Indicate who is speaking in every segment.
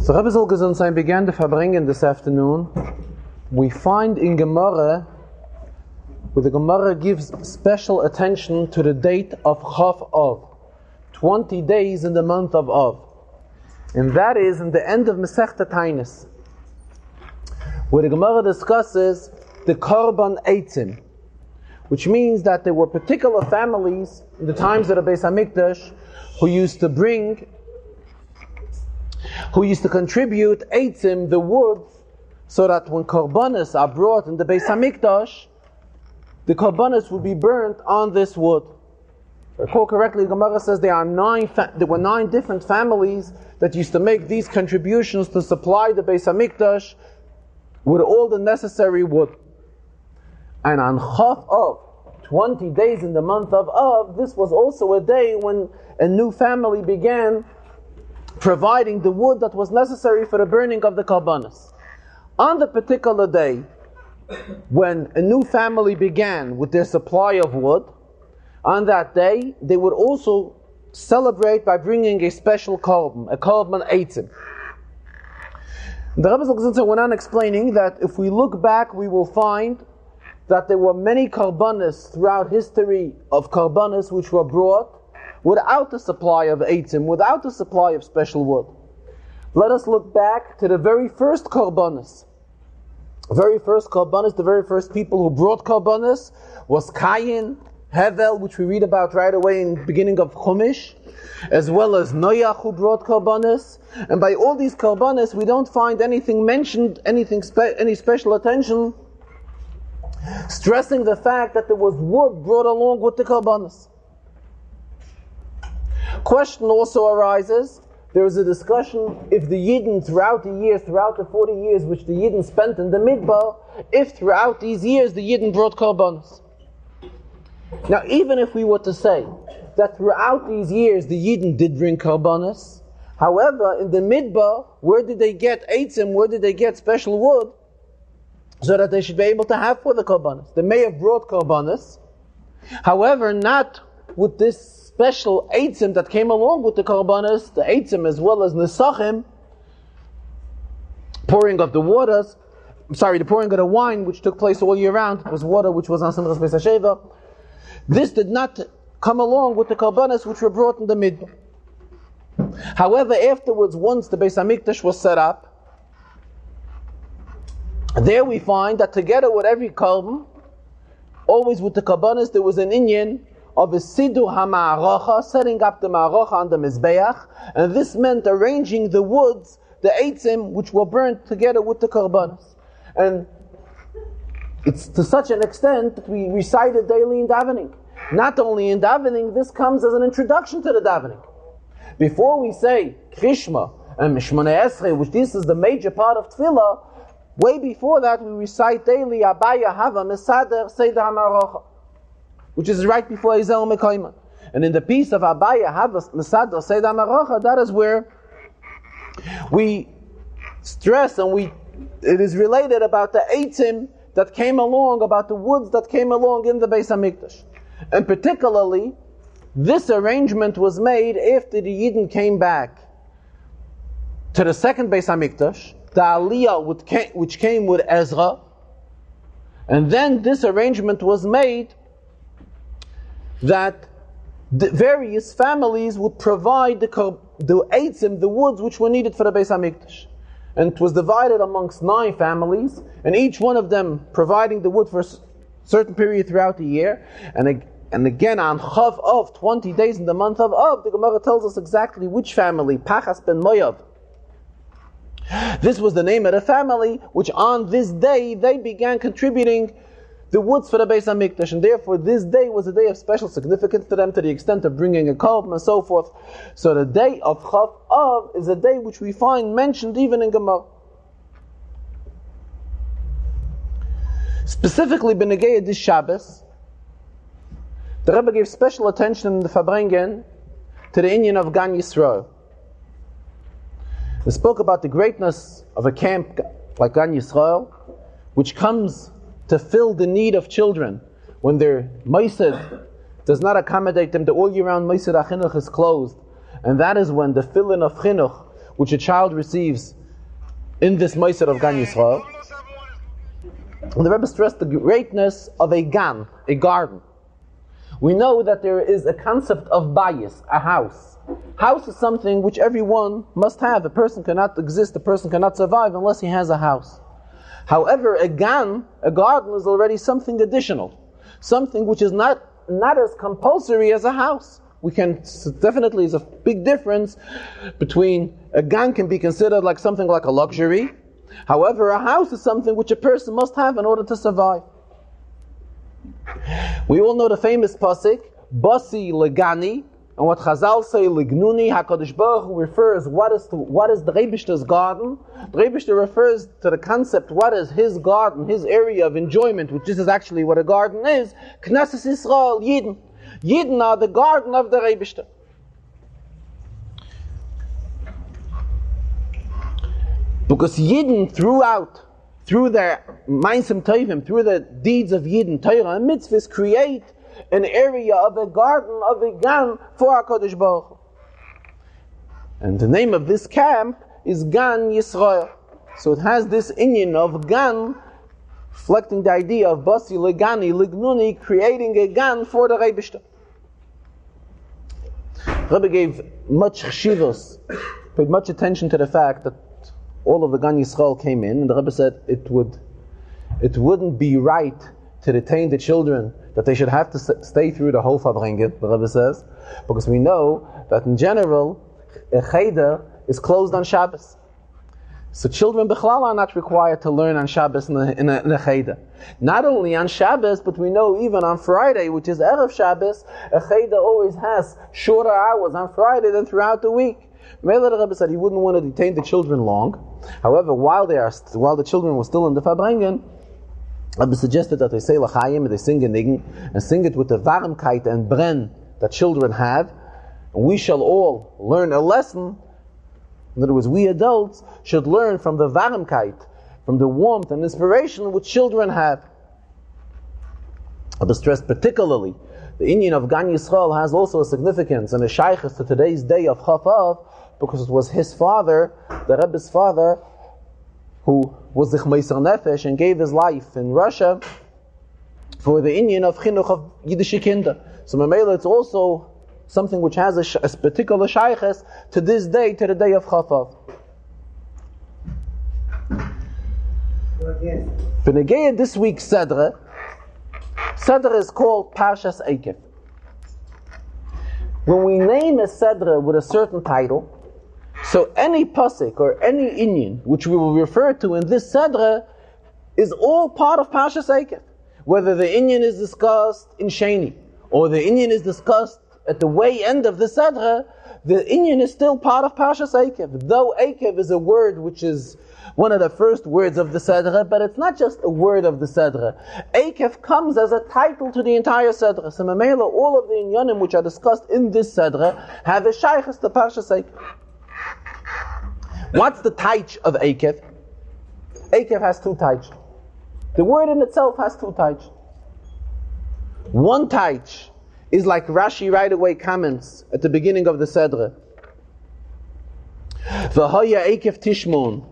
Speaker 1: So Rebbe soll gesund sein began the Farbrengen this afternoon. We find in Gemara, where the Gemara gives special attention to the date of Chav Av, 20 days in the month of Av. And that is in the end of Masechta Tainis, where the Gemara discusses the Korban Eitzim, which means that there were particular families in the times of the Beis HaMikdash who used to contribute eitzim, the wood, so that when korbanos are brought in the Beis HaMikdash, the korbanos would be burnt on this wood. If I recall correctly, the Gemara says there were 9 different families that used to make these contributions to supply the Beis HaMikdash with all the necessary wood. And on Chav Av, 20 days in the month of Av, this was also a day when a new family began providing the wood that was necessary for the burning of the korbanos. On the particular day when a new family began with their supply of wood, on that day they would also celebrate by bringing a special korban, a korban eitzim. The Rebbe went on explaining that if we look back, we will find that there were many korbanos throughout history of korbanos which were brought without the supply of eitzim, without the supply of special wood. Let us look back to the very first korbanos. The very first people who brought korbanos was Cain, Hevel, which we read about right away in the beginning of Chumash, as well as Noach, who brought korbanos. And by all these korbanos, we don't find anything mentioned, any special attention, stressing the fact that there was wood brought along with the korbanos. Question also arises, there is a discussion if the Yidden throughout the 40 years which the Yidden spent in the Midbar, if throughout these years the Yidden brought korbanos. Now even if we were to say that throughout these years the Yidden did bring korbanos, however in the Midbar, where did they get eitzim, where did they get special wood, so that they should be able to have for the korbanos? They may have brought korbanos, however not with this special eitzim that came along with the korbanos, the eitzim as well as nesachim, the pouring of the wine which took place all year round. It was water which was on Simchas Beis HaSheva. This did not come along with the korbanos which were brought in the midbar. However, afterwards, once the Beis HaMikdash was set up, there we find that together with every korban, always with the korbanos, there was an inyan of a Sidur HaMa'aracha, setting up the Ma'aracha on the Mizbeach, and this meant arranging the woods, the eitzim, which were burnt together with the korbanos. And it's to such an extent that we recite it daily in davening. Not only in davening, this comes as an introduction to the davening. Before we say Krishma and Mishmoneh Esrei, which this is the major part of Tefillah, way before that we recite daily Abaya Hava Mesader Seder HaMa'aracha, which is right before Ezel Mekayman. And in the piece of Abaya Hava Mesader Seder HaMa'aracha, that is where we stress and it is related about the eitzim that came along, about the woods that came along in the Beis HaMikdash. And particularly, this arrangement was made after the Yidden came back to the second Beis HaMikdash, the Aliyah which came with Ezra, and then this arrangement was made that the various families would provide the eitzim, the woods which were needed for the Beis HaMikdash. And it was divided amongst 9 families, and each one of them providing the wood for a certain period throughout the year. And again, on Chav Av, 20 days in the month of Av, the Gemara tells us exactly which family, Pachas ben Moav. This was the name of the family, which on this day, they began contributing the woods for the Beis HaMikdash, and therefore this day was a day of special significance to them, to the extent of bringing a korban and so forth. So the day of Chav Av is a day which we find mentioned even in Gemara. Specifically, B'negei this Shabbos, the Rebbe gave special attention in the Farbrengen to the inyan of Gan Yisrael. He spoke about the greatness of a camp like Gan Yisrael, which comes to fill the need of children when their Moised does not accommodate them. The all year round Moised HaChinuch is closed, and that is when the fill-in of Chinuch, which a child receives in this Meiser of Gan Yisrael. And the Rebbe stressed the greatness of a gan, a garden. We know that there is a concept of bayis, a house. House is something which everyone must have. A person cannot exist, a person cannot survive unless he has a house. However, a gan, a garden, is already something additional. Something which is not as compulsory as a house. Definitely is a big difference between a gan can be considered like something like a luxury. However, a house is something which a person must have in order to survive. We all know the famous pasuk, Basi legani, and what Chazal say, Lignuni, HaKadosh Baruch Hu refers what is the Rebishter's garden. The Rebishter refers to the concept, what is his garden, his area of enjoyment, which this is actually what a garden is. Knesset Yisrael, Yidden. Yidden are the garden of the Rebishter. Because Yidden through their Mainsim Tovim, through the deeds of Yidden, Torah and Mitzvahs, create an area of a garden, of a gan for HaKadosh Baruch Hu. And the name of this camp is Gan Yisrael. So it has this inyan of gan, reflecting the idea of Basi Legani, Lignuni, creating a gan for the Rebishter. Rebbe gave much chshivos, paid much attention to the fact that all of the Gan Yisrael came in, and the Rebbe said it wouldn't be right to detain the children, that they should have to stay through the whole Farbrengen, the Rebbe says, because we know that in general, a cheder is closed on Shabbos. So children b'chlal are not required to learn on Shabbos in a cheder. Not only on Shabbos, but we know even on Friday, which is Erev Shabbos, a cheder always has shorter hours on Friday than throughout the week. Mele the Rebbe said he wouldn't want to detain the children long. However, while the children were still in the Farbrengen, Rebbe suggested that they say L'chaim, they sing a niggin, and sing it with the varmkeit and bren that children have. And we shall all learn a lesson. In other words, we adults should learn from the varmkeit, from the warmth and inspiration which children have. Rebbe stressed particularly the inyan of Gan Yisrael has also a significance and a shaykhus to today's day of Chaf, because it was his father, the Rebbe's father, who was the Chmeiser Nefesh and gave his life in Russia for the inyan of chinuch of Yiddish kinder. So Mamela, it's also something which has a particular shaykhus to this day, to the day of Chaf. B'negei this week's Sedra is called Parshas Eikev. When we name a Sedra with a certain title, so any pasuk or any inyan which we will refer to in this Sedra is all part of Parshas Eikev. Whether the inyan is discussed in Sheni or the inyan is discussed at the way end of the Sedra, the inyan is still part of Parshas Eikev. Though Eikev is a word which is one of the first words of the Sedra, but it's not just a word of the Sedra. Eikev comes as a title to the entire Sedra. So Mamela, all of the inyanim which are discussed in this Sedra have a shaykhus to Parshas Eikev. What's the taich of Eikev? Eikev has two taich. The word in itself has two taich. One taich is like Rashi right away comments at the beginning of the Sedra. V'haya Eikev tishmon.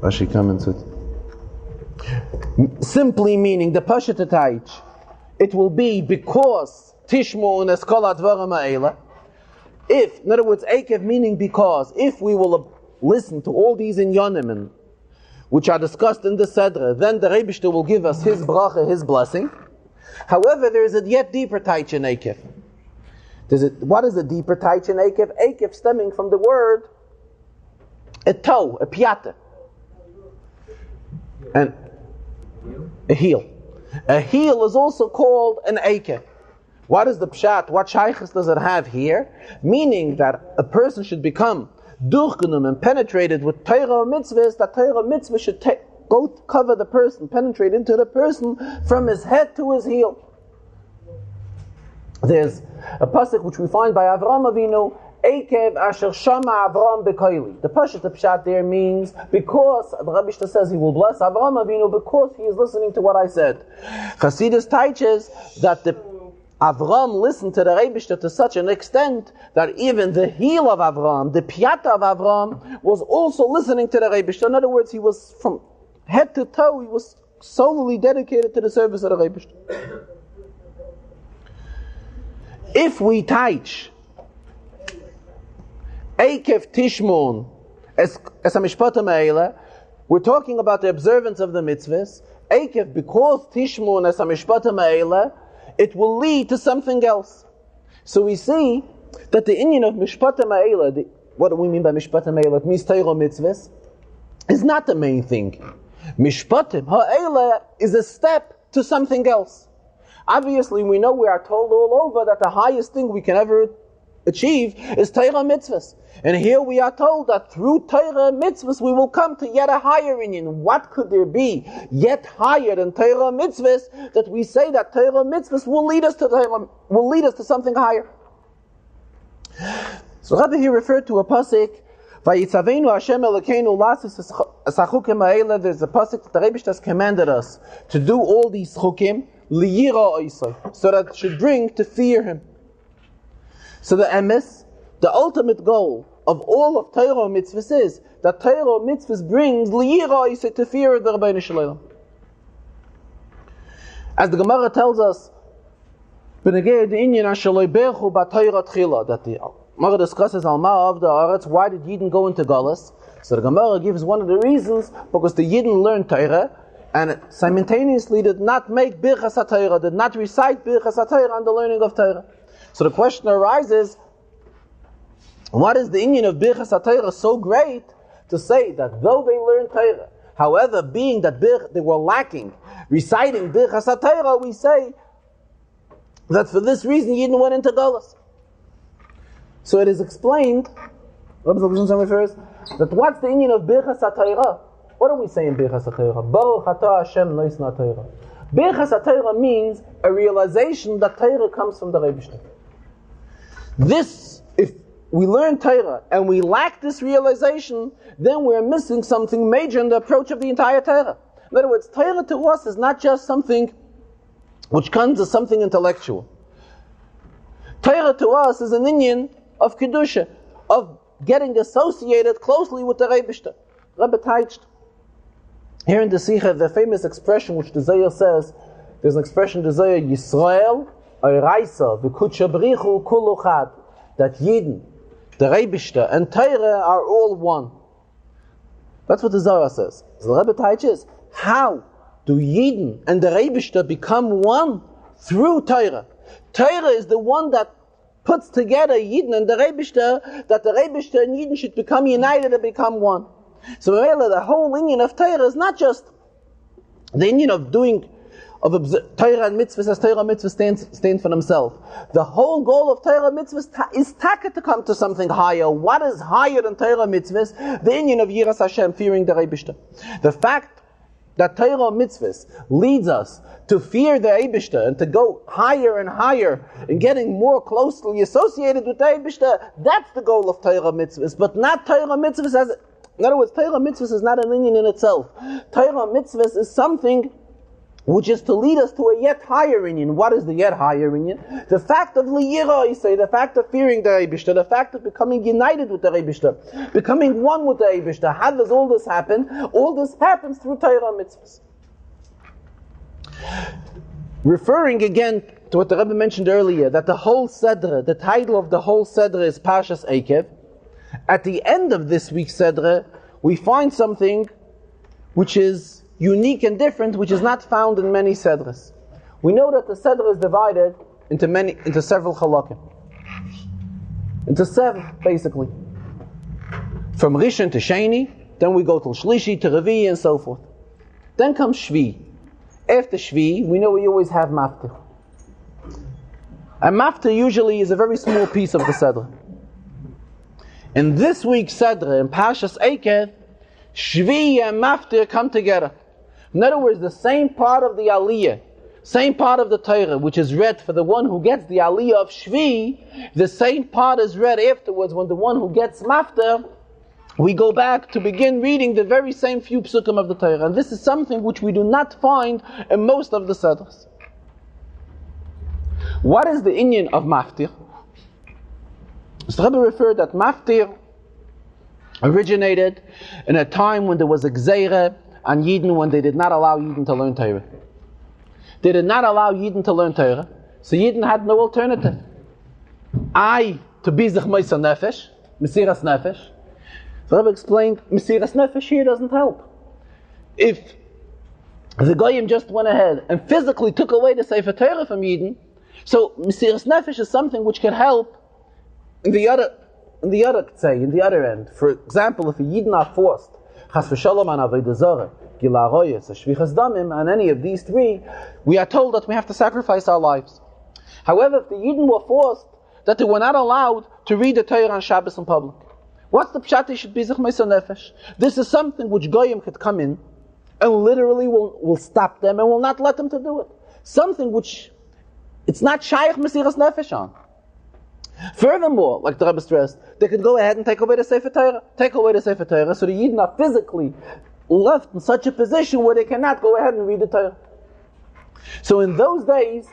Speaker 1: Rashi comments it. Simply meaning the Pashat Taich, it will be because Tishmo and Eskolat Varama. If, in other words, Eikev meaning because, if we will listen to all these inyanim which are discussed in the Sedra, then the Rebishter will give us his bracha, his blessing. However, there is a yet deeper taich in Eikev. What is a deeper taich in Eikev? Eikev stemming from the word a toe, a piata, and a heel. A heel is also called an Eikev. What is the pshat? What shaykhus does it have here? Meaning that a person should become durchgenommen and penetrated with Torah mitzvahs, that Torah mitzvah should go cover the person, penetrate into the person from his head to his heel. There's a pasuk which we find by Avraham Avinu, Eikev asher shama Avram bekoili. The pshat there means because the Rebbe says he will bless Avram Avinu because he is listening to what I said. Chassidus teaches that the Avram listened to the Rebbe to such an extent that even the heel of Avram, the piyata of Avram, was also listening to the Rebbe. In other words, he was from head to toe, he was solely dedicated to the service of the Rebbe. If we teach Eikev Tishmon as a mishpatim eile, we're talking about the observance of the mitzvahs. Eikev, because Tishmon as a mishpatim eile, it will lead to something else. So we see that the inyan of mishpatim eile, what do we mean by mishpatim eile? It means Torah mitzvahs, is not the main thing. Mishpatim ha'eile is a step to something else. Obviously, we know we are told all over that the highest thing we can ever achieve is Torah mitzvahs. And here we are told that through Torah mitzvahs we will come to yet a higher inyan. What could there be yet higher than Torah mitzvahs that we say that Torah mitzvahs will lead us to something higher? So Rabbi here referred to a pasuk, Vayitzaveinu Hashem Elokeinu lasis hachukim ha'ele. There's a pasuk that the Rebbe has commanded us to do all these chukim liyira oisai, so that it should bring to fear Him. So the emes, the ultimate goal of all of Torah mitzvahs is that Torah mitzvahs brings liyira oisai, to fear of the Rabbeinu Shalom. As the Gemara tells us, b'negei the inyan ashaloi berchu b'Torah tchila, that the Gemara discusses Alma of the Aretz, why did Yidden go into Galus? So the Gemara gives one of the reasons, because the Yidden learned Torah, and simultaneously did not make Birchas HaTorah, did not recite Birchas HaTorah on the learning of Torah. So the question arises, what is the inyan of Birchas HaTorah so great to say that though they learned Torah, however, being that they were lacking reciting Birchas HaTorah, we say that for this reason Yidden went into Galus. So it is explained, Rabbi refers, that what's the inyan of Birchas HaTorah? What do we say in Birchas HaTorah? Baruch atah Hashem noisna Torah. Birchas HaTorah means a realization that Torah comes from the Rebbe. This, if we learn Torah and we lack this realization, then we're missing something major in the approach of the entire Torah. In other words, Torah to us is not just something which comes as something intellectual. Torah to us is an inyan of Kedusha, of getting associated closely with the Rebbe. Rebbe teached here in the Sikha, the famous expression which the Zohar says, there's an expression in the Zohar, Yisrael, Eiraisa, V'kutsha Brichu, Kulu Chad, that Yidden, the Rebbe, and Torah are all one. That's what the Zohar says. So the Rebbe teaches, how do Yidden and the Rebbe become one? Through Torah. Torah is the one that puts together Yidden and the Rebbe, that the Rebbe and Yidden should become united and become one. So the whole inyan of Torah is not just the inyan of doing Torah and mitzvahs as Torah mitzvahs stand for themselves. The whole goal of Torah mitzvahs is to come to something higher. What is higher than Torah mitzvahs? The inyan of Yiras Hashem, fearing the Rebbe. The fact that Torah mitzvahs leads us to fear the Rebbe and to go higher and higher and getting more closely associated with the Rebbe, that's the goal of Torah mitzvahs, but not Torah mitzvahs as... In other words, Torah mitzvahs is not an inyan in itself. Torah mitzvahs is something which is to lead us to a yet higher inyan. What is the yet higher inyan? The fact of liyira, you say, the fact of fearing the Rebbe, the fact of becoming united with the Rebbe, becoming one with the Rebbe. How does all this happen? All this happens through Torah mitzvahs. Referring again to what the Rebbe mentioned earlier, that the whole Sedra, the title of the whole Sedra is Parshas Eikev. At the end of this week's Sedra, we find something which is unique and different, which is not found in many Sedras. We know that the Sedra is divided into several halakim. Into seven, basically. From Rishon to Sheni, then we go to Shlishi, to Revi, and so forth. Then comes Shvi. After Shvi, we know we always have Maftir. And Maftir usually is a very small piece of the Sedra. In this week's Sedra, in Parshas Eikev, Shvi and Maftir come together. In other words, the same part of the Aliyah same part of the Torah which is read for the one who gets the Aliyah of Shvi, the same part is read afterwards when the one who gets Mafter, we go back to begin reading the very same few psukim of the Torah. And this is something which we do not find in most of the Sedras. What is the inyan of Maftir? The Rebbe referred that Maftir originated in a time when there was a Gzeirah on Yidden, when they did not allow Yidden to learn Torah. They did not allow Yidden to learn Torah, so Yidden had no alternative. To bizach meisa nefesh, Mesiras Nefesh. The Rebbe explained, Mesiras Nefesh here doesn't help. If the Goyim just went ahead and physically took away the Sefer Torah from Yidden, so Mesiras Nefesh is something which can help in the other end. For example, if a Yidden are forced, Chas v'shalom an avodah zarah, gila aroyes, shvichas damim, and any of these three, we are told that we have to sacrifice our lives. However, if the Yidden were forced, that they were not allowed to read the Torah on Shabbos in public, what's the pshat? They should be zich meisa nefesh. This is something which Goyim could come in and literally will stop them and will not let them to do it. Something which it's not shaykh mesiras nefesh on. Furthermore, like the Rebbe stressed, they could go ahead and take away the Sefer Torah, so the Yidden are physically left in such a position where they cannot go ahead and read the Torah. So in those days,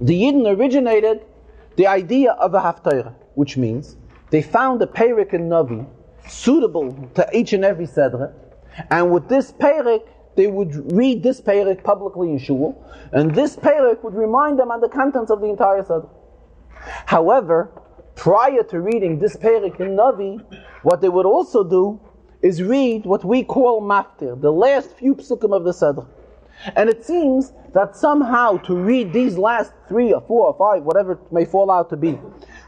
Speaker 1: the Yidden originated the idea of a haftarah, which means they found a perek in Navi suitable to each and every Sedra, and with this perek, they would read this perek publicly in shul, and this perek would remind them on the contents of the entire Sedra. However, prior to reading this perek in Navi, what they would also do is read what we call maftir, the last few psukim of the Sedra. And it seems that somehow to read these last 3 or 4 or 5, whatever it may fall out to be,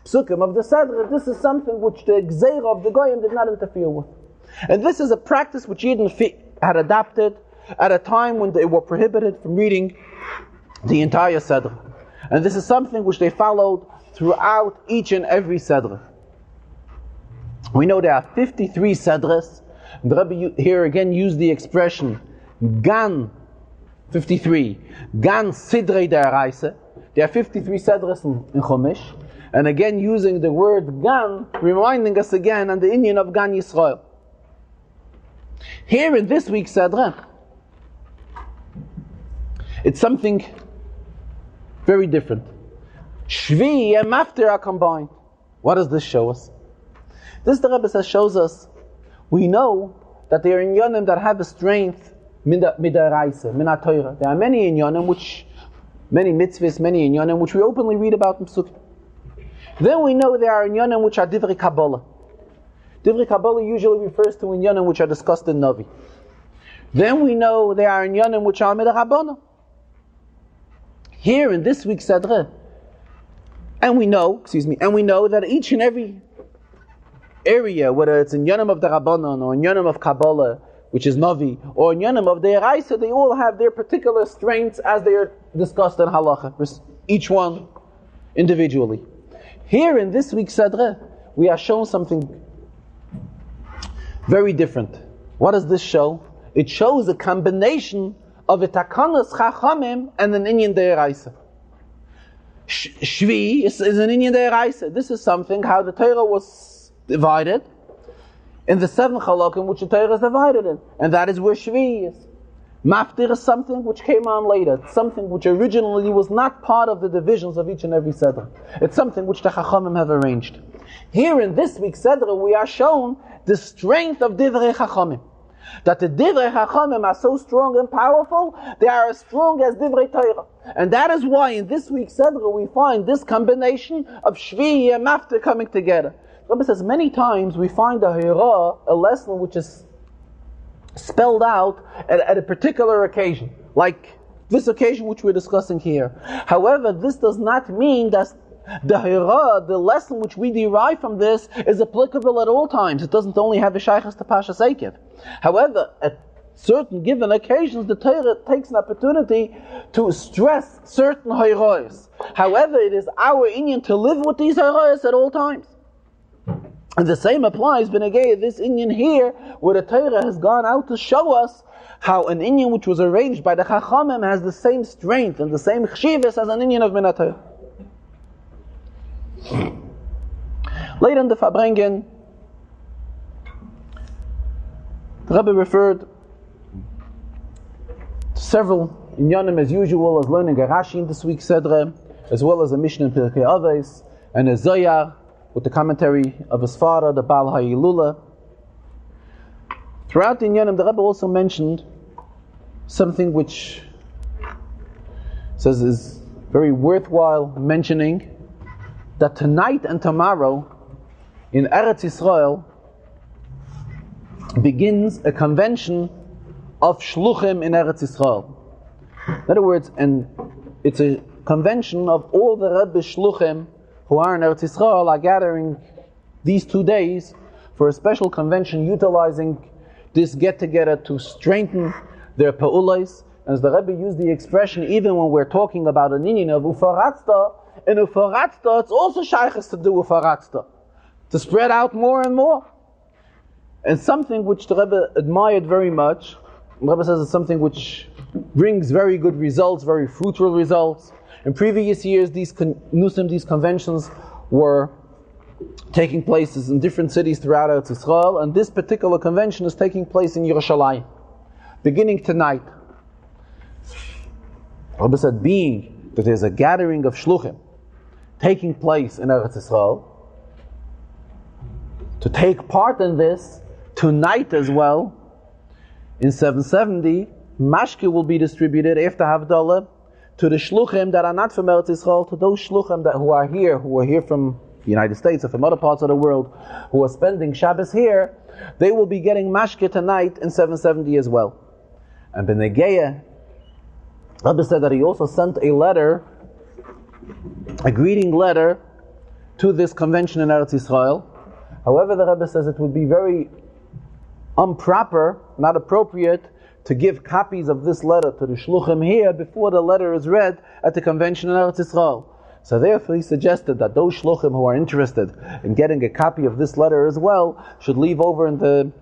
Speaker 1: psukim of the Sedra, this is something which the Gzeirah of the Goyim did not interfere with. And this is a practice which Yidden had adopted at a time when they were prohibited from reading the entire Sedra. And this is something which they followed throughout each and every Sedra. We know there are 53 Sedras. The Rebbe here again used the expression Gan 53, Gan Sidrei De'araisa. There are 53 Sedras in Chumash. And again using the word Gan, reminding us again on the inyan of Gan Yisrael. Here in this week's Sedra, it's something very different. Shvi and Maftir are combined. What does this show us? This, the Rebbe says, shows us, we know that there are inyanim that have a strength midaraisa, min ha-Torah. There are many inyanim many mitzvahs, many inyanim which we openly read about in Psukim. Then we know there are inyanim which are divrei Kabbalah. Divrei Kabbalah usually refers to inyanim which are discussed in Navi. Then we know there are inyanim which are midarabbanan. Here in this week's Sedra, and we know that each and every area, whether it's in Yonim of the Rabbanon or in Yonim of Kabbalah, which is Navi, or in Yonim of the Eraisa, they all have their particular strengths as they are discussed in Halacha, each one individually. Here in this week's Sedra, we are shown something very different. What does this show? It shows a combination of a takanas chachamim and an inyan de'eraisa. Shvi is an inyan de'eraisa. This is something how the Torah was divided in the 7 halakim which the Torah is divided in, and that is where Shvi is. Maftir is something which came on later. It's something which originally was not part of the divisions of each and every Sedra. It's something which the Chachamim have arranged. Here in this week's Sedra, we are shown the strength of Divrei Chachamim. That the Divrei Chachamim are so strong and powerful, they are as strong as Divrei Torah. And that is why in this week's Sedra we find this combination of Shvi and Maftir coming together. The Rebbe says many times we find a hira, a lesson which is spelled out at a particular occasion, like this occasion which we're discussing here. However, this does not mean that the hira, the lesson which we derive from this, is applicable at all times. It doesn't only have a shaykhs to Pashas Eikev. However, at certain given occasions, the Torah takes an opportunity to stress certain hiras. However, it is our inyan to live with these hiras at all times. And the same applies, Benegay, this inyan here, where the Torah has gone out to show us how an inyan which was arranged by the Chachamim has the same strength and the same chshivas as an inyan of Minatayr. Later in the Farbrengen, the Rebbe referred to several inyanim as usual, as learning a Rashi in this week's Sedre, as well as a Mishnah in Pirkei Avos, and a Zoyar with the commentary of his father, the Baal HaYilula. Throughout the inyanim, the Rebbe also mentioned something which says is very worthwhile mentioning, that tonight and tomorrow in Eretz Yisrael begins a convention of shluchim in Eretz Yisrael. In other words, and it's a convention of all the Rebbe shluchim who are in Eretz Yisrael are gathering these 2 days for a special convention utilizing this get-together to strengthen their pa'ulais. As the Rebbe used the expression, even when we're talking about an inyan of ufaratzta, in ufaratzta it's also shaykhs to do ufaratzta, to spread out more and more. And something which the Rebbe admired very much, the Rebbe says it's something which brings very good results, very fruitful results. In previous years, these conventions were taking place in different cities throughout Eretz Yisrael, and this particular convention is taking place in Yerushalayim, beginning tonight. Rebbe said, being that there's a gathering of shluchim taking place in Eretz Yisrael, to take part in this tonight as well, in 770, mashke will be distributed after Havdalah to the shluchim that are not from Eretz Yisrael, to those shluchim who are here from the United States or from other parts of the world, who are spending Shabbos here. They will be getting mashke tonight in 770 as well. And Benegeya, Rebbe said that he also sent a letter, a greeting letter, to this convention in Eretz Yisrael. However, the Rebbe says it would be very improper, not appropriate, to give copies of this letter to the shluchim here before the letter is read at the convention in Eretz Yisrael. So therefore he suggested that those shluchim who are interested in getting a copy of this letter as well should leave over in the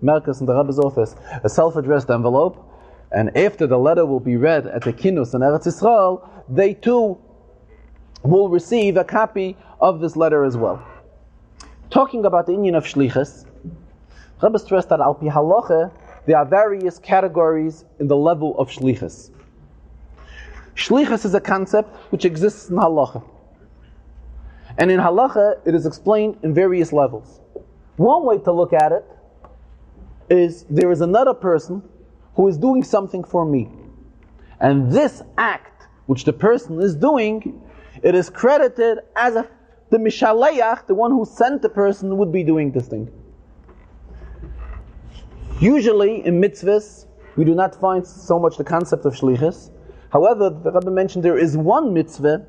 Speaker 1: Merkas, in the Rebbe's office, a self-addressed envelope, and after the letter will be read at the Kinus in Eretz Yisrael, they too will receive a copy of this letter as well. Talking about the inyan of shlichus, Rebbe stressed that al pi halacha there are various categories in the level of shlichus. Shlichus is a concept which exists in halacha, and in halacha it is explained in various levels. One way to look at it is there is another person who is doing something for me, and this act which the person is doing, it is credited as if the mishaleach, the one who sent the person, would be doing this thing. Usually in mitzvahs we do not find so much the concept of shlichus. However, the Rebbe mentioned there is one mitzvah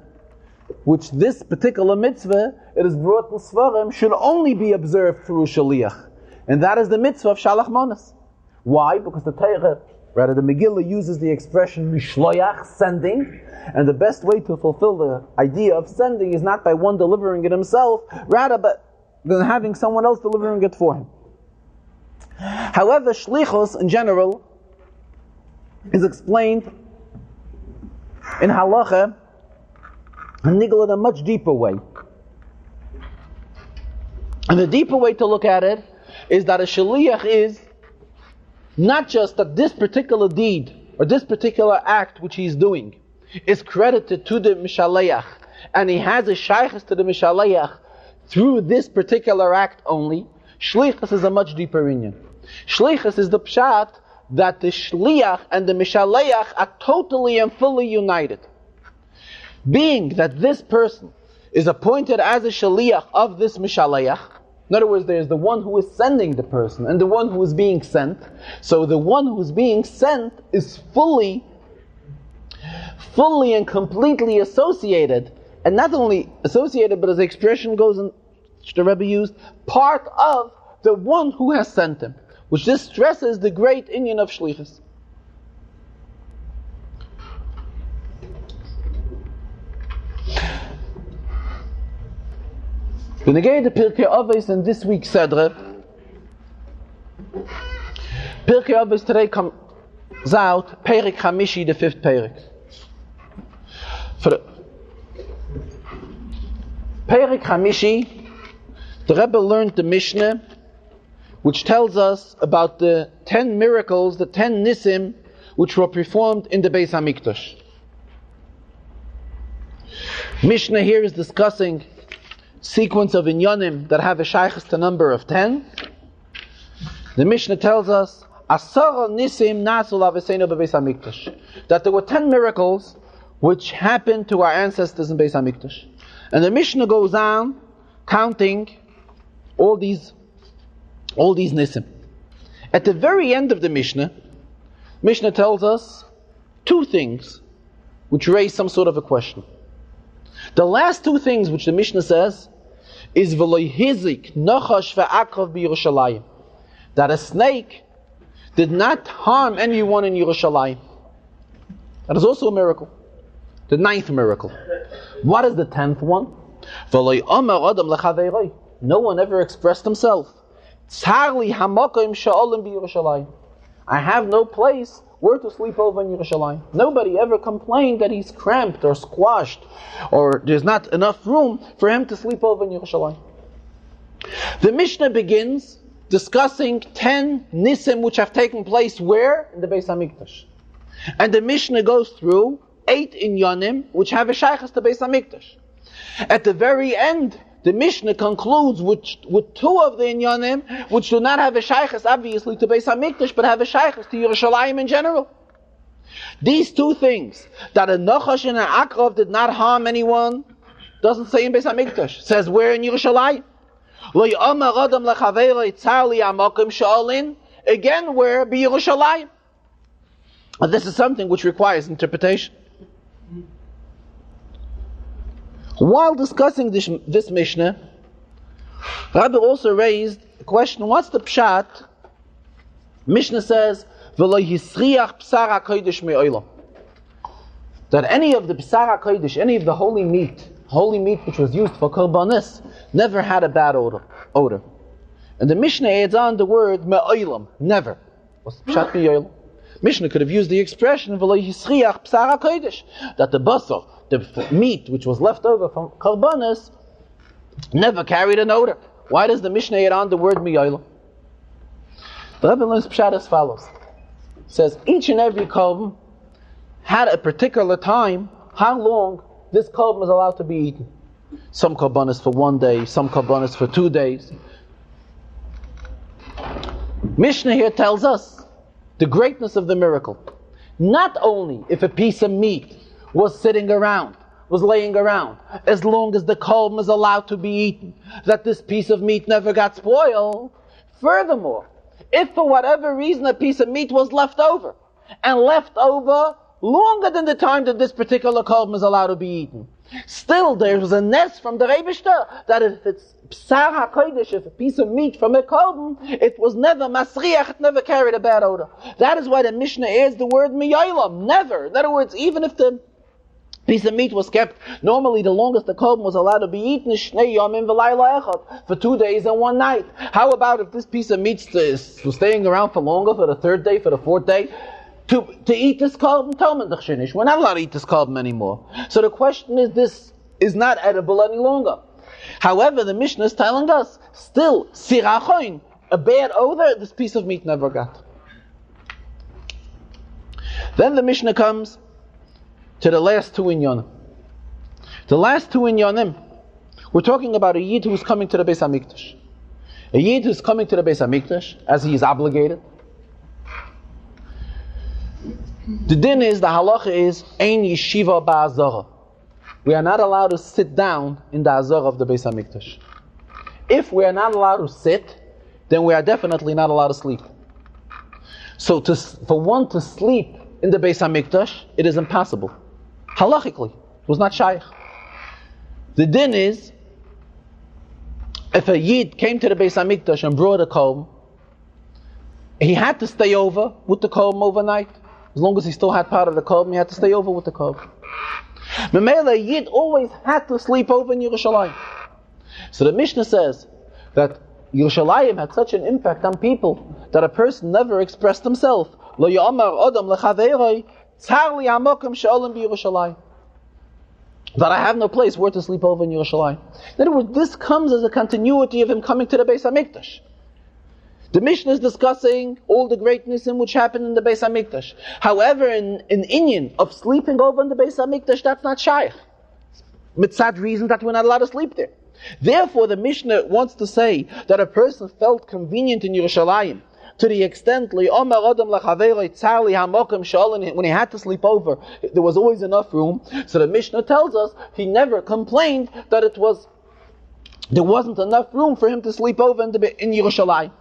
Speaker 1: which this particular mitzvah, it is brought in Svarim, should only be observed through a shaliach, and that is the mitzvah of shalach manas. Why? Because the Megillah uses the expression mishloyach, sending, and the best way to fulfill the idea of sending is not by one delivering it himself, rather than having someone else delivering it for him. However, shlichus in general is explained in halacha and nigel in a much deeper way. And the deeper way to look at it is that a shaliach is not just that this particular deed or this particular act which he's doing is credited to the mishaleach, and he has a shaykhs to the mishaleach through this particular act only. Shlichus is a much deeper inyan. Shlichus is the pshat that the shliach and the mishaleach are totally and fully united. Being that this person is appointed as a shaliach of this mishaleach, in other words, there is the one who is sending the person and the one who is being sent. So the one who is being sent is fully and completely associated, and not only associated, but as the expression goes in, which the Rebbe used, part of the one who has sent him, which this stresses the great inyan of shlichus. When I get the Pirkei Avos in this week's Sedre, Pirkei Avos today comes out, Perek Hamishi, the 5th Perek. For the Perek Hamishi, the Rebbe learned the Mishnah, which tells us about the 10 miracles, the 10 Nisim, which were performed in the Beis HaMikdash. Mishnah here is discussing sequence of inyanim that have a shaykhs to number of 10. The Mishnah tells us Asara Nisim Nasul Avesenu Beis HaMikdash, that there were 10 miracles which happened to our ancestors in Beis HaMikdash. And the Mishnah goes on counting all these Nisim. At the very end of the Mishnah tells us 2 things which raise some sort of a question. The last 2 things which the Mishnah says is V'loi hizik nachash ve'akrav b'Yerushalayim, that a snake did not harm anyone in Yerushalayim. That is also a miracle. The 9th miracle. What is the 10th one? V'loi amar adam lechaveiroi, no one ever expressed himself. Tzarli hamakom sha'olim b'Yerushalayim, I have no place where to sleep over in Yerushalayim. Nobody ever complained that he's cramped or squashed or there's not enough room for him to sleep over in Yerushalayim. The Mishnah begins discussing 10 Nisim which have taken place where? In the Beis HaMikdash. And the Mishnah goes through 8 inyanim which have a shaykhs to Beis HaMikdash. At the very end, the Mishnah concludes with 2 of the inyanim which do not have a shaykhs obviously to Beis HaMikdash, but have a shaykhs to Yerushalayim in general. These 2 things, that a Nachash and an Akrav did not harm anyone, doesn't say in Beis HaMikdash. It says where in Yerushalayim? Again where? Be Yerushalayim. And this is something which requires interpretation. While discussing this Mishnah, Rabbi also raised the question, what's the pshat? Mishnah says, that any of the Psar HaKodesh, any of the holy meat which was used for korbanos, never had a bad odor. And the Mishnah adds on the word me'olam, never. What's the pshat me'olam? Mishnah could have used the expression that the basar, the meat which was left over from korbanos, never carried an odor. Why does the Mishnah add on the word miyolam? The Rebbe learns pshat as follows. It says each and every korban had a particular time how long this korban was allowed to be eaten. Some korbanos for 1 day, some korbanos for 2 days. Mishnah here tells us the greatness of the miracle. Not only if a piece of meat was sitting around, was laying around, as long as the korban was allowed to be eaten, that this piece of meat never got spoiled. Furthermore, if for whatever reason a piece of meat was left over, and left over longer than the time that this particular korban is allowed to be eaten, still there was a nest from the Rebishter that if it's Psar HaKodesh, if a piece of meat from a korban, it was never masriach, it never carried a bad odor. That is why the Mishnah adds the word miyolam, never. In other words, even if the piece of meat was kept, normally the longest the korban was allowed to be eaten is shnei yomim v'layla echad, for 2 days and 1 night. How about if this piece of meat was staying around for longer, for the 3rd day, for the 4th day? To eat this korban, we're not allowed to eat this korban anymore. So the question is, this is not edible any longer. However, the Mishnah is telling us, still, sirachoin, a bad odor, this piece of meat never got. Then the Mishnah comes to the last 2 inyanim. The last 2 inyanim, we're talking about a yid who's coming to the Beis HaMikdash. A yid who's coming to the Beis HaMikdash, as he is obligated. The din is, the halacha is, ein yeshiva ba'azara. We are not allowed to sit down in the azara of the Beis HaMikdash. If we are not allowed to sit, then we are definitely not allowed to sleep. So for one to sleep in the Beis HaMikdash, it is impossible. Halachically, it was not shaykh. The din is, if a yid came to the Beis HaMikdash and brought a korban, he had to stay over with the korban overnight. As long as he still had part of the korban, he had to stay over with the korban. Memela, Yid always had to sleep over in Yerushalayim. So the Mishnah says that Yerushalayim had such an impact on people that a person never expressed himself. Lo ya'amar adam lechaveroi, tzar li hamokem she'olam b'Yerushalayim. That I have no place where to sleep over in Yerushalayim. In other words, this comes as a continuity of him coming to the Beis HaMikdash. The Mishnah is discussing all the greatness in which happened in the Beis HaMikdash. However, in inyan of sleeping over in the Beis HaMikdash, that's not shaykh. Mitzad reason that we're not allowed to sleep there. Therefore, the Mishnah wants to say that a person felt convenient in Yerushalayim to the extent when he had to sleep over, there was always enough room. So the Mishnah tells us he never complained that there wasn't enough room for him to sleep over in Yerushalayim.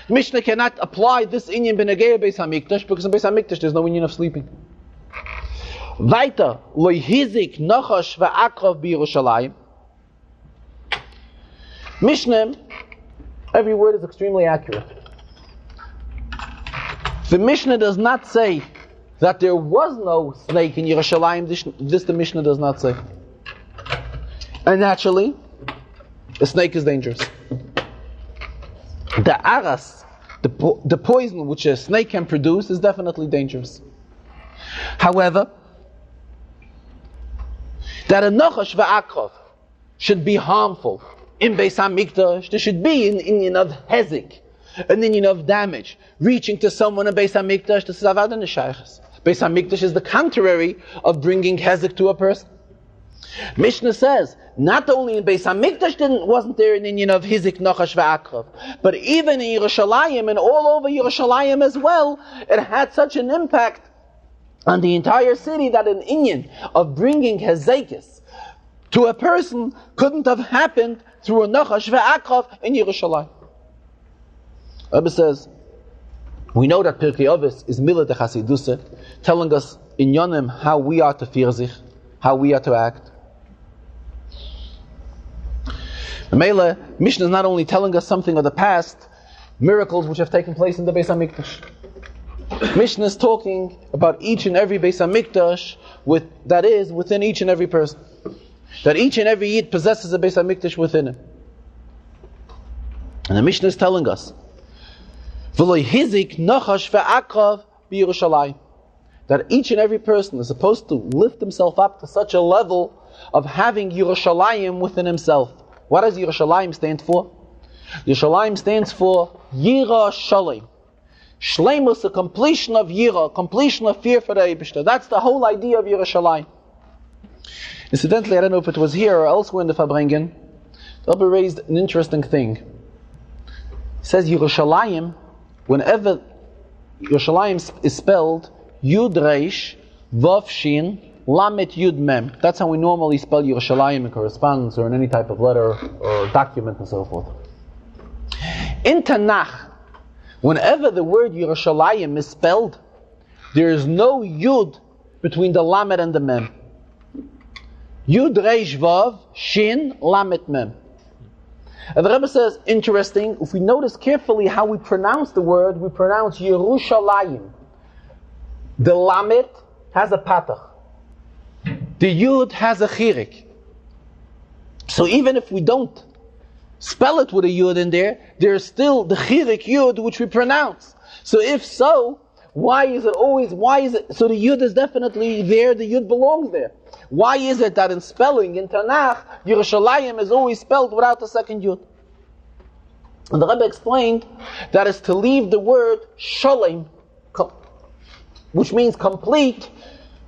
Speaker 1: The Mishnah cannot apply this inyan b'negei Beis HaMikdash because in Beis HaMikdash there's no inyan of sleeping. Weiter, lo hizik nachash ve'akrav b'Yerushalayim. Mishnah, every word is extremely accurate. The Mishnah does not say that there was no snake in Yerushalayim. This the Mishnah does not say. And naturally, a snake is dangerous. The aras, the poison which a snake can produce, is definitely dangerous. However, that a nachash va'akrav should be harmful in Beis HaMikdash, there should be an inyan of hezek, an inyan of damage, reaching to someone in Beis HaMikdash. This is avodah neshayches. Beis HaMikdash is the contrary of bringing hezek to a person. Mishnah says, not only in Beis HaMikdash wasn't there an inyan of hezek, nachash va'akrav, but even in Yerushalayim and all over Yerushalayim as well, it had such an impact on the entire city that an inyan of bringing hezekis to a person couldn't have happened through a nachash ve'akrav in Yerushalayim. Rebbe says, we know that Pirkei Avos is milah de chasidusah, telling us in Yonim how we are to fear sich, how we are to act. Mele, Mishnah is not only telling us something of the past, miracles which have taken place in the Beis HaMikdash. Mishnah is talking about each and every Beis HaMikdash that is within each and every person. That each and every Yid possesses a Beis HaMikdash within him. And the Mishnah is telling us, V'lo hizik nachash ve'akrav b'Yerushalayim, that each and every person is supposed to lift himself up to such a level of having Yerushalayim within himself. What does Yerushalayim stand for? Yerushalayim stands for Yira Shalim. Shleimus, the completion of Yira, completion of fear for the Eibishter. That's the whole idea of Yerushalayim. Incidentally, I don't know if it was here or elsewhere in the Farbrengen, the Rebbe raised an interesting thing. He says Yerushalayim, whenever Yerushalayim is spelled Yud Reish, Vav Shin, Lamet Yud Mem. That's how we normally spell Yerushalayim in correspondence or in any type of letter or document and so forth. In Tanakh, whenever the word Yerushalayim is spelled, there is no Yud between the Lamet and the Mem. Yud Reish Vav Shin Lamet Mem. And the Rebbe says, interesting, if we notice carefully how we pronounce the word, we pronounce Yerushalayim. The Lamet has a patach. The Yud has a chirik. So even if we don't spell it with a Yud in there, there's still the chirik Yud which we pronounce. So if so, so the Yud is definitely there, the Yud belongs there. Why is it that in spelling, in Tanakh, Yerushalayim is always spelled without the second Yud? And the Rebbe explained that is to leave the word Shalem, which means complete,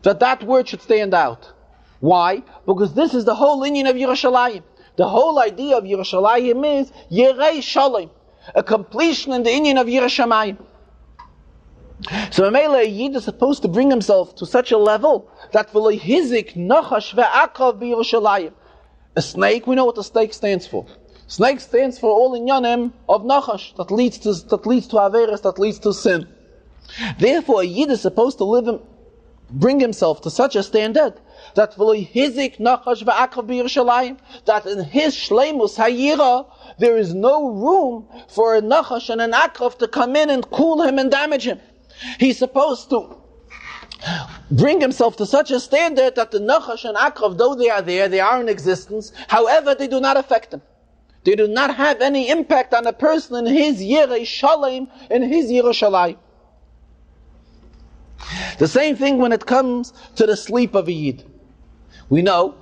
Speaker 1: that word should stand out. Why? Because this is the whole inyan of Yerushalayim. The whole idea of Yerushalayim is Yerei Shalem, a completion in the inyan of Yerushalayim. So a Yid is supposed to bring himself to such a level that v'lo hizik nachash ve'akrav b'Yerushalayim. A snake, we know what the snake stands for. Snake stands for all inyanim of nachash, that leads to averes, that leads to sin. Therefore, a Yid is supposed to bring himself to such a standard that v'lo hizik nachash ve'akrav b'Yerushalayim, that in his shleimus hayira there is no room for a nachash and an akrav to come in and cool him and damage him. He's supposed to bring himself to such a standard that the nachash and akrav, though they are there, they are in existence, however they do not affect him. They do not have any impact on a person in his Yirei Shalom, in his Yerushalayim. The same thing when it comes to the sleep of a Yid. We know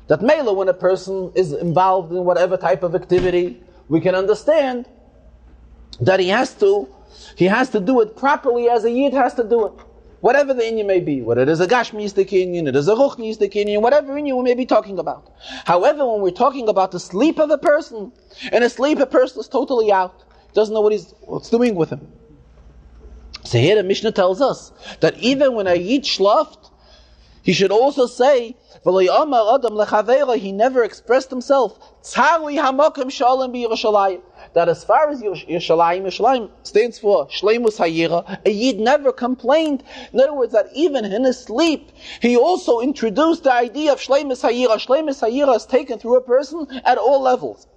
Speaker 1: that Mela, when a person is involved in whatever type of activity, we can understand that he has to do it properly as a Yid has to do it. Whatever the inyan may be, whether it is a Gashmiistic inyan, it is a Ruchniistic inyan, whatever inyan we may be talking about. However, when we're talking about the sleep of a person, in a sleep a person is totally out, doesn't know what's doing with him. So here the Mishnah tells us that even when a Yid schlaft, he should also say, he never expressed himself, that as far as Yerushalayim stands for Shleimus Hayira, a Yid never complained. In other words, that even in his sleep, he also introduced the idea of Shleimus Hayira. Shleimus Hayira is taken through a person at all levels.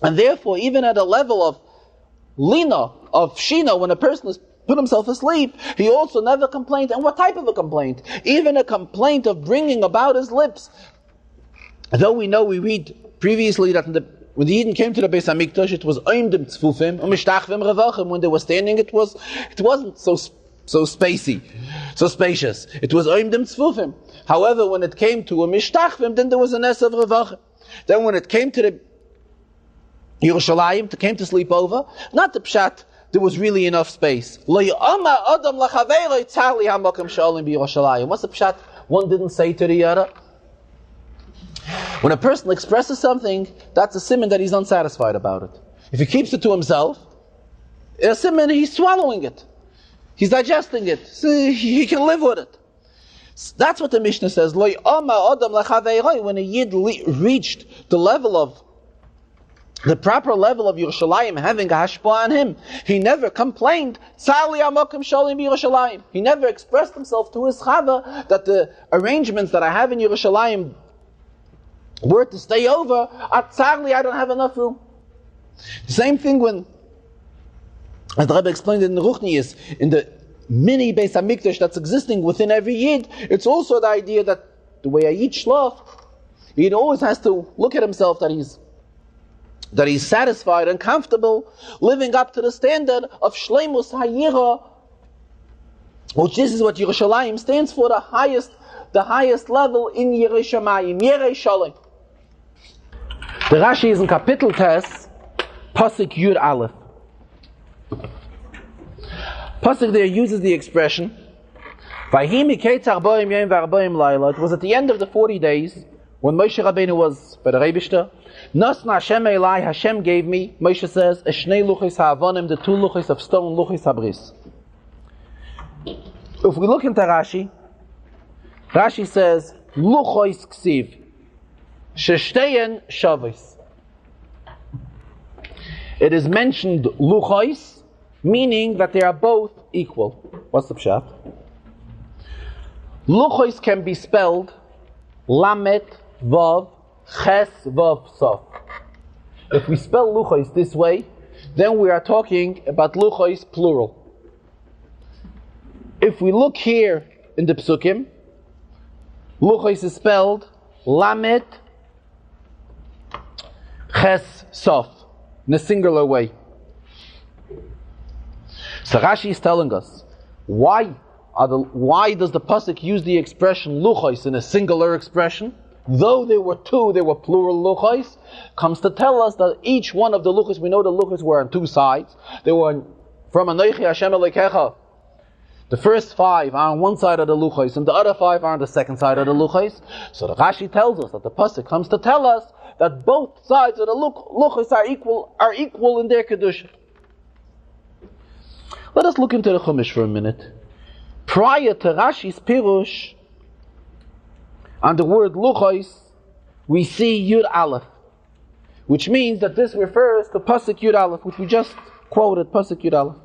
Speaker 1: And therefore, even at a level of Lina, of Shina, when a person is put himself asleep, he also never complained. And what type of a complaint? Even a complaint of bringing about his lips. Though we read previously that when the Yidden came to the Beis HaMikdash, it was oimdim tzfufim, umishtachvim revachim. When they were standing, it wasn't so spacey, so spacious. It was oimdim tzfufim. However, when it came to umishtachvim, then there was an es of revachim. Then when it came to the Yerushalayim, came to sleep over, not the pshat, there was really enough space. What's the pshat? One didn't say to the other. When a person expresses something, that's a siman that he's unsatisfied about it. If he keeps it to himself, a siman, he's swallowing it. He's digesting it. So he can live with it. That's what the Mishnah says. When a Yid reached the proper level of Yerushalayim having a hashpah on him, he never complained. He never expressed himself to his chava that the arrangements that I have in Yerushalayim were to stay over. I don't have enough room. The same thing when, as the Rebbe explained in the Ruchni, is in the mini Beis HaMikdash that's existing within every Yid. It's also the idea that the way a Yid shlaf, Yid always has to look at himself that he's satisfied and comfortable, living up to the standard of Shleimus Hayira, which this is what Yerushalayim stands for, the highest level in Yerushalayim, Yerei Shalom. The Rashi is in Kapitel Tes, Pasuk Yud Aleph. Pasuk there uses the expression, it was at the end of the 40 days, when Moshe Rabbeinu was by the Rebishter, Nasna Hashem Elai, Hashem gave me, Moshe says, Eshnei luchis ha'avonim, the 2 luchis of stone, luchis habris. If we look into Rashi says, luchis ksiv, sheshteyen shavis. It is mentioned luchis, meaning that they are both equal. What's the pshat? Luchis can be spelled lamet vav ches vav sof. If we spell luchos this way, then we are talking about luchos plural. If we look here in the psukim, luchos is spelled lamet ches sof in a singular way. So Rashi is telling us why does the pasuk use the expression luchos in a singular expression? Though there were two, there were plural luchos, comes to tell us that each one of the luchos, we know the luchos were on 2 sides. They were from Anochi Hashem Elokecha. The first 5 are on one side of the luchos, and the other 5 are on the second side of the luchos. So the Rashi tells us that the pasuk comes to tell us that both sides of the luchos are equal in their kedusha. Let us look into the Chumash for a minute. Prior to Rashi's pirush on the word luchos, we see Yud Aleph, which means that this refers to Pasuk Yud Aleph, which we just quoted, Pasuk Yud Aleph.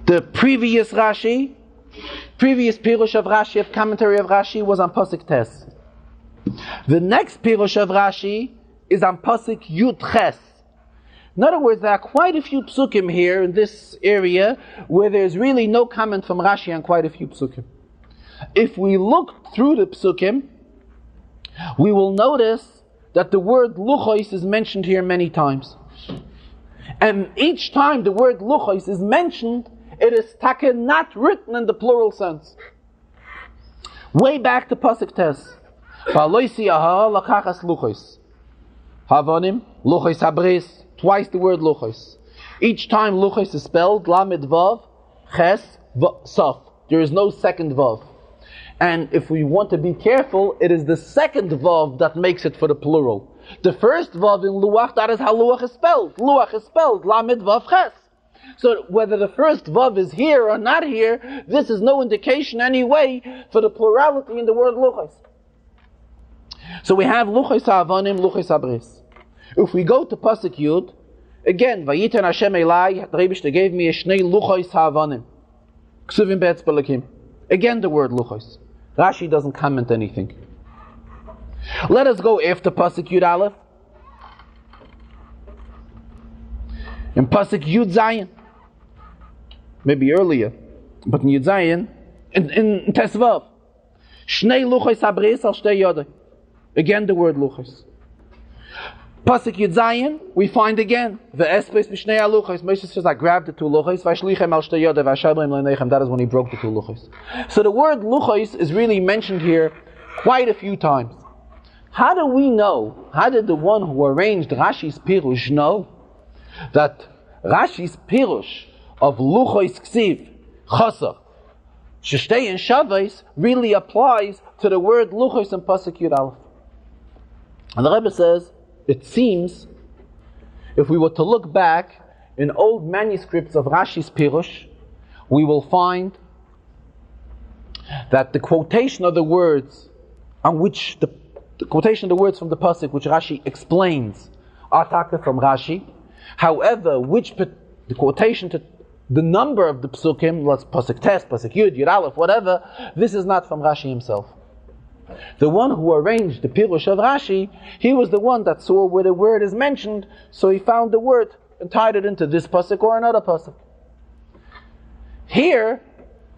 Speaker 1: The previous pirush of Rashi, of commentary of Rashi, was on Pasuk Tes. The next pirush of Rashi is on Pasuk Yud Ches. In other words, there are quite a few psukim here in this area where there's really no comment from Rashi on quite a few psukim. If we look through the psukim, we will notice that the word luchos is mentioned here many times. And each time the word luchos is mentioned, it is taka not written in the plural sense. Way back to Pasuk Tes. V'aloisi aha lakachas luchos. Havonim, luchos habris. Twice the word luchos. Each time luchos is spelled lamed vav, ches, saf. There is no second vav. And if we want to be careful, it is the second vav that makes it for the plural. The first vav in luach, that is how luach is spelled. Luach is spelled lamed vav ches. So whether the first vav is here or not here, this is no indication anyway for the plurality in the word luchos. So we have luchos ha'avanim, luchos habris. If we go to Pasuk Yud, again, Vayiten Hashem Elai, the Rebbe gave me a shnei luchos ha'avanim. Ksuvim be'etz balakim. Again the word luchos. Rashi doesn't comment anything. Let us go after Pasuk Yud Aleph. In Pasuk Yud Zayin. Maybe earlier. But in Yud Zayin, in Tesvav. Shnei luchos habris al shtei yodai. Again the word luchos. Pasuk Yud Zayin, we find again the espes b'shnei haluchos. Moshe says, I grabbed the two luchos, v'ashlichem al shtei yodai, v'ashabrim le'nechem. That is when he broke the two luchos. So the word luchos is really mentioned here quite a few times. How do we know? How did the one who arranged Rashi's pirush know that Rashi's pirush of luchos ksiv chasar shtei in Shabbos really applies to the word luchos in Pasuk Yud Aleph? And the Rebbe says, it seems, if we were to look back in old manuscripts of Rashi's Pirush, we will find that the quotation of the words on which the quotation of the words from the pasuk which Rashi explains are taka from Rashi. However, the quotation to the number of the psukim, let's pasuk tes, pasuk yud, yud aleph, whatever, this is not from Rashi himself. The one who arranged the Pirush of Rashi, he was the one that saw where the word is mentioned, so he found the word and tied it into this pasuk or another pasuk. Here,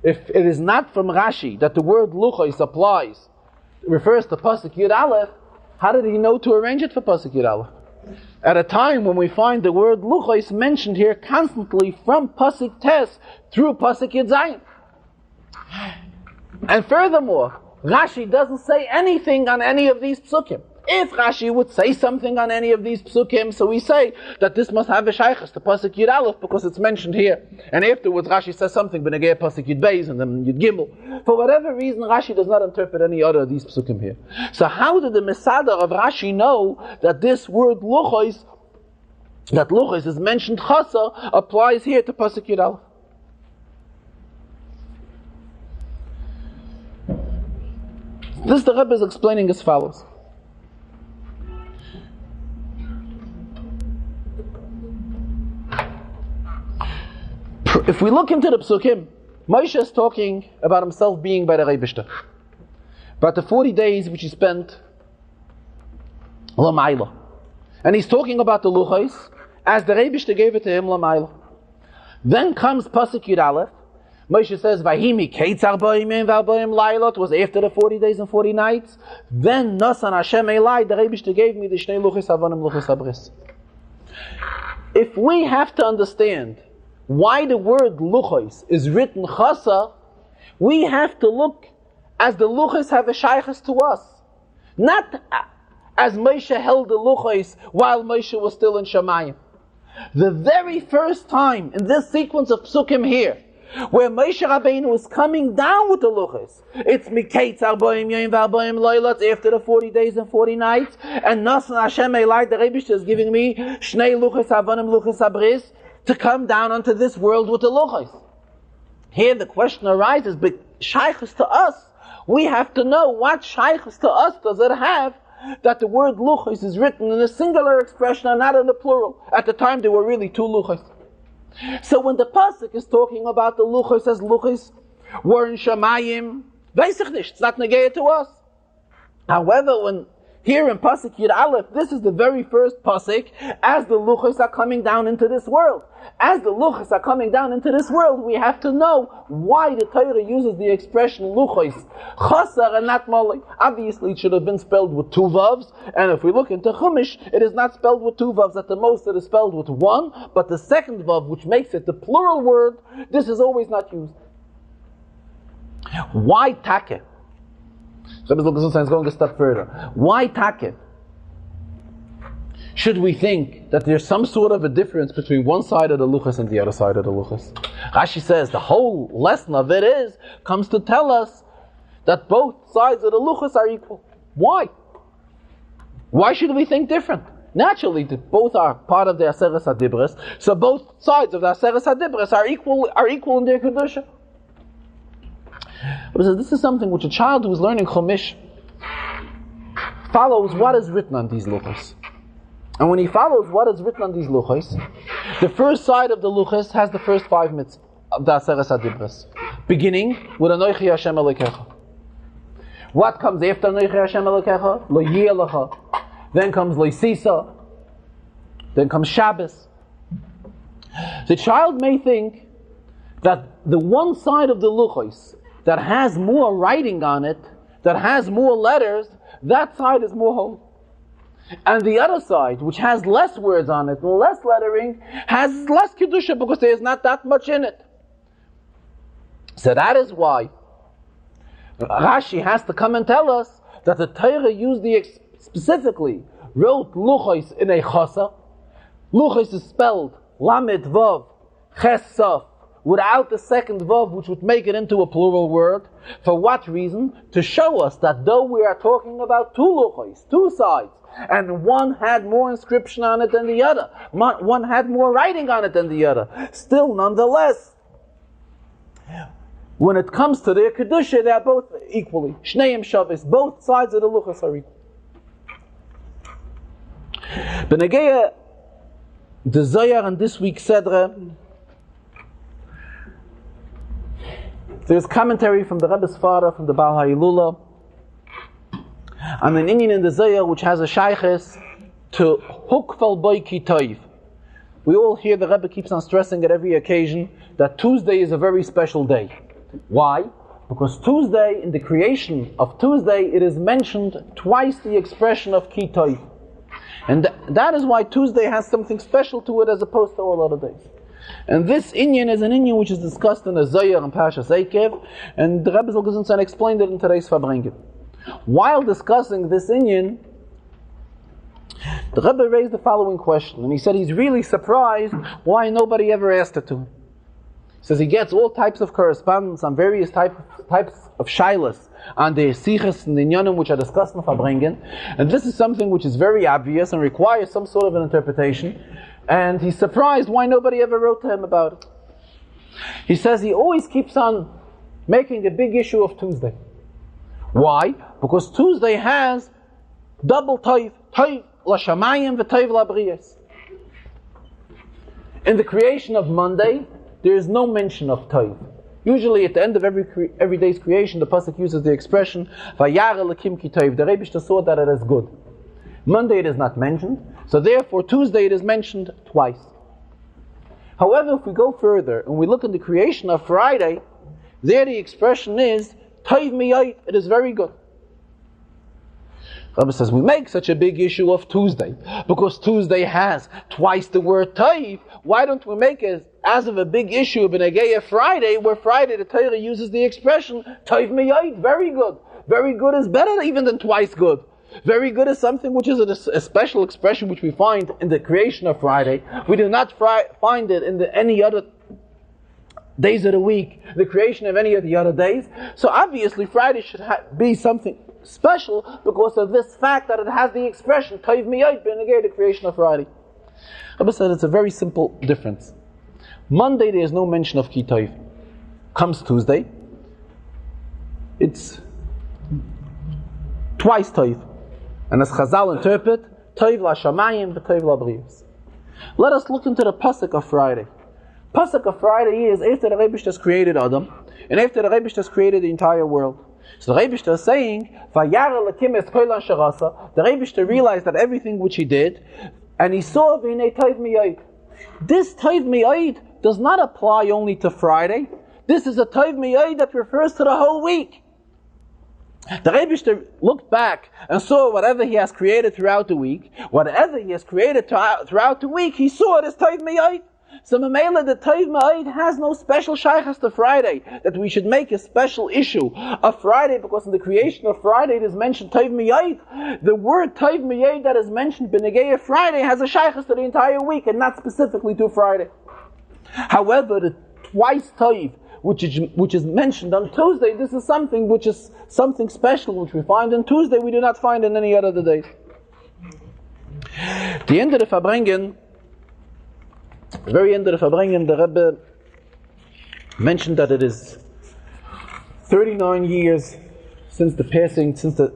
Speaker 1: if it is not from Rashi that the word luchos applies, refers to pasuk Yud Aleph, how did he know to arrange it for pasuk Yud Aleph? At a time when we find the word luchos mentioned here constantly from pasuk Tes through pasuk Yud Zayin. And furthermore, Rashi doesn't say anything on any of these psukim. If Rashi would say something on any of these psukim, so we say that this must have a shaykhs to pasuk Yud Aleph because it's mentioned here. And afterwards Rashi says something b'negei pasuk Yud Beis and then Yud Gimel. For whatever reason, Rashi does not interpret any other of these psukim here. So how did the Mesader of Rashi know that this word luchos, that luchos is mentioned chasar, applies here to pasuk Yud Aleph? This the Rebbe is explaining as follows. If we look into the psukim, Moshe is talking about himself being by the Rebbe, about the 40 days which he spent Lamaila. And he's talking about the luchos as the Rebbe gave it to him Lamaila. Then comes pasuk Yud Aleph. Moshe says, Vahimi Keitzar Boimim V'Arboim Lailot, was after the 40 days and 40 nights. Then Nasan Hashem Elai, the Rebbe gave me the Shnei Luchos Havanim Luchos Habris. If we have to understand why the word luchos is written chasa, we have to look as the luchos have a shaykhs to us. Not as Moshe held the luchos while Moshe was still in Shamayim. The very first time in this sequence of psukim here, where Moshe Rabbeinu is coming down with the luchos, it's Miketz Arboim Yom V'Arboim Loilot after the 40 days and 40 nights, and Nasan Hashem Elai, the Rebbe is giving me Shnei Luchos Havanim Luchos Habris to come down onto this world with the luchos. Here the question arises, but shaykhs to us, we have to know what shaykhs to us does it have that the word luchos is written in a singular expression and not in the plural. At the time there were really two luchos. So when the pasuk is talking about the luchos as luchos were in Shamayim, it's not negated to us. However, when Here in Pasuk Yud Aleph, this is the very first Pasuk as the Luchos are coming down into this world. As the Luchos are coming down into this world, we have to know why the Torah uses the expression Luchos, Chazarah and not Molei. Obviously, it should have been spelled with two vavs, and if we look into Chumash, it is not spelled with two vavs. At the most, it is spelled with one, but the second vav, which makes it the plural word, this is always not used. Why Take? Shabbos is going a step further. Why Take? Should we think that there's some sort of a difference between one side of the luchas and the other side of the luchas? Rashi says the whole lesson of it comes to tell us that both sides of the luchas are equal. Why? Why should we think different? Naturally, both are part of the Aseres HaDibros, so both sides of the Aseres HaDibros are equal in their kedusha. But this is something which a child who is learning Chumash follows what is written on these luchas. And when he follows what is written on these luchos, the first side of the luchos has the first 5 mitzvahs of the Aseres HaDibros, beginning with Anochi Hashem Elokecha. What comes after Anochi Hashem Elokecha? Lo Yelecha. Then comes Lo Sisa. Then comes Shabbos. The child may think that the one side of the luchos that has more writing on it, that has more letters, that side is more holy. And the other side, which has less words on it, less lettering, has less kedusha because there is not that much in it. So that is why Rashi has to come and tell us that the Torah used specifically wrote luchos in a chasa. Luchos is spelled lamed vav ches saf without the second vav, which would make it into a plural word. For what reason? To show us that though we are talking about two luchos, two sides, and one had more inscription on it than the other, one had more writing on it than the other, still nonetheless, when it comes to their kedusha, they are both equally shneim shavis. Both sides of the luchos are equal. Benegeya the Zohar and this week's Sedra, there's commentary from the Rebbe's father, from the Baal HaYilula, and an Indian in the Zohar which has a shayches to Hukfal Boy Ki Toiv. We all hear the Rebbe keeps on stressing at every occasion that Tuesday is a very special day. Why? Because Tuesday, in the creation of Tuesday, it is mentioned twice the expression of Ki Toiv. And that is why Tuesday has something special to it as opposed to all other days. And this inyan is an inyan which is discussed in the Zohar and Parshas Eikev, and the Rebbe Zalgazunsan explained it in today's Farbrengen. While discussing this inyan, the Rebbe raised the following question, and he said he's really surprised why nobody ever asked it to him. He says he gets all types of correspondence on various types of shilas on the sichas and the inyanim which are discussed in Farbrengen, and this is something which is very obvious and requires some sort of an interpretation, and he's surprised why nobody ever wrote to him about it. He says he always keeps on making a big issue of Tuesday. Why? Because Tuesday has double toiv l'shamayim v'toiv l'briyos. In the creation of Monday, there is no mention of toiv. Usually at the end of every day's creation, the pasuk uses the expression vayara l'kim ki toiv. The Rebbe saw that it is good. Monday it is not mentioned, so therefore Tuesday it is mentioned twice. However, if we go further and we look at the creation of Friday, there the expression is toiv miyayit, it is very good. Rabbi says we make such a big issue of Tuesday because Tuesday has twice the word toiv. Why don't we make it as of a big issue of Benegeya Friday, where Friday the Torah uses the expression toiv miyayit, very good. Very good is better even than twice good. Very good is something which is a special expression which we find in the creation of Friday. We do not find it in any other days of the week, the creation of any of the other days. So obviously Friday should be something special because of this fact that it has the expression toiv miyayit b'negei the creation of Friday. Rabbi said it's a very simple difference. Monday there is no mention of ki toiv. Comes Tuesday, it's twice toiv. And as Chazal interpret, toiv l'shamayim v'toiv l'briyos. Let us look into the pasuk of Friday. Pasuk of Friday is after the Rebbe has created Adam, and after the Rebbe has created the entire world. So the Rebbeinu is saying, the Rebbeinu realized that everything which he did, and he saw V'nei Tov Miyod. This Tov Miyod does not apply only to Friday. This is a Tov Miyod that refers to the whole week. The Rebbeinu looked back and saw whatever he has created throughout the week. Whatever he has created throughout the week, he saw it as Tov Miyod. So Mamela, the Tov Ma'id has no special shaychus to Friday, that we should make a special issue of Friday, because in the creation of Friday it is mentioned Tov Ma'id. The word Tov Ma'id that is mentioned B'negei Friday has a shaychus to the entire week and not specifically to Friday. However, the twice Tov, which is mentioned on Tuesday, this is something which is something special which we find on Tuesday, we do not find in any other days. The end of the Farbrengen, the very end of the Farbrengen, the Rebbe mentioned that it is 39 years since the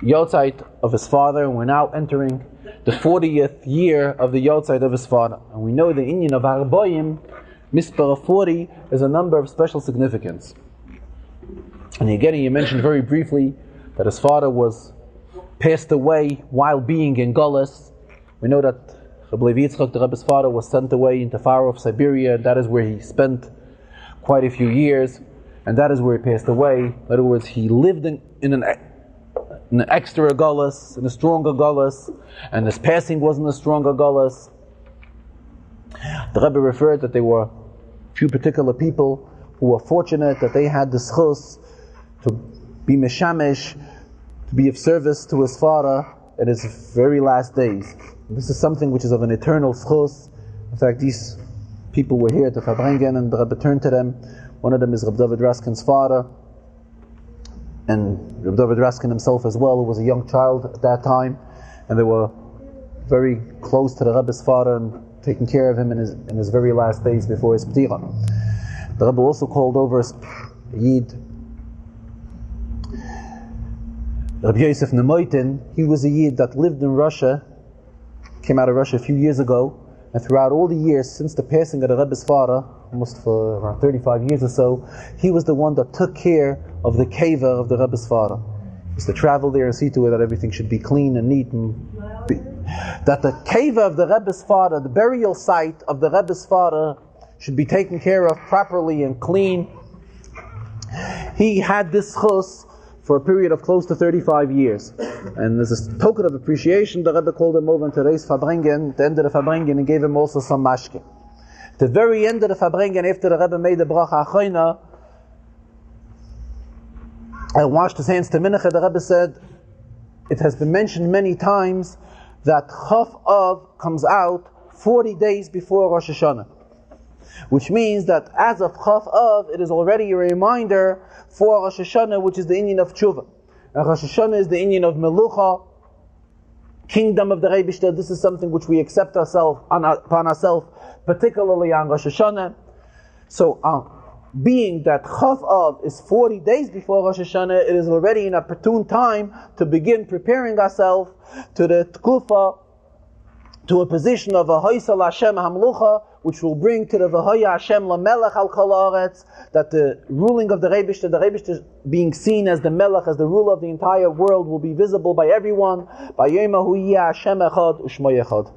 Speaker 1: Yotzeit of his father, and we're now entering the 40th year of the Yotzeit of his father. And we know the inyan of Arboim, Mispar of 40, is a number of special significance. And again, he mentioned very briefly that his father was passed away while being in Golis. We know that Rabbi Levi Yitzchak, the Rebbe's father, was sent away into far off Siberia. That is where he spent quite a few years, and that is where he passed away. In other words, he lived in an extra Golis, in a stronger Golis, and his passing wasn't a stronger Golis. The Rebbe referred that there were a few particular people who were fortunate that they had the schus to be meshamish, to be of service to his father in his very last days. This is something which is of an eternal schus. In fact, these people were here at the Farbrengen, and the Rebbe turned to them. One of them is Reb David Raskin's father, and Reb David Raskin himself as well, who was a young child at that time, and they were very close to the Rebbe's father and taking care of him in his very last days before his ptira. The Rebbe also called over a Yid, Rabbi Yosef Nemoitin. He was a Yid that lived in Russia, came out of Russia a few years ago, and throughout all the years since the passing of the Rebbe's father, almost for around 35 years or so, he was the one that took care of the keva of the Rebbe's father. He used to travel there and see to it that everything should be clean and neat, and that the keva of the Rebbe's father, the burial site of the Rebbe's father, should be taken care of properly and clean. He had this chus for a period of close to 35 years. And as a token of appreciation, the Rebbe called him over into today's Farbrengen, the end of the Farbrengen, and gave him also some mashke. At the very end of the Farbrengen, after the Rebbe made the bracha achayna and washed his hands to mincha, the Rebbe said, it has been mentioned many times that Chaf Av comes out 40 days before Rosh Hashanah. Which means that as of Chaf Av, it is already a reminder for Rosh Hashanah, which is the inyan of Tshuva. And Rosh Hashanah is the inyan of Melucha, kingdom of the Rebbeinu. This is something which we accept upon ourselves, particularly on Rosh Hashanah. So, being that Chaf Av is 40 days before Rosh Hashanah, it is already an opportune time to begin preparing ourselves to the Tkufa, to a position of a Hoysal Hashem Hamlucha, which will bring to the V'hoya Hashem LaMelech Al Kol Haaretz, that the ruling of the Rebbeinu being seen as the Melech, as the ruler of the entire world, will be visible by everyone. By Yom Hu Yeh Hashem Echad U'Shmo Echad.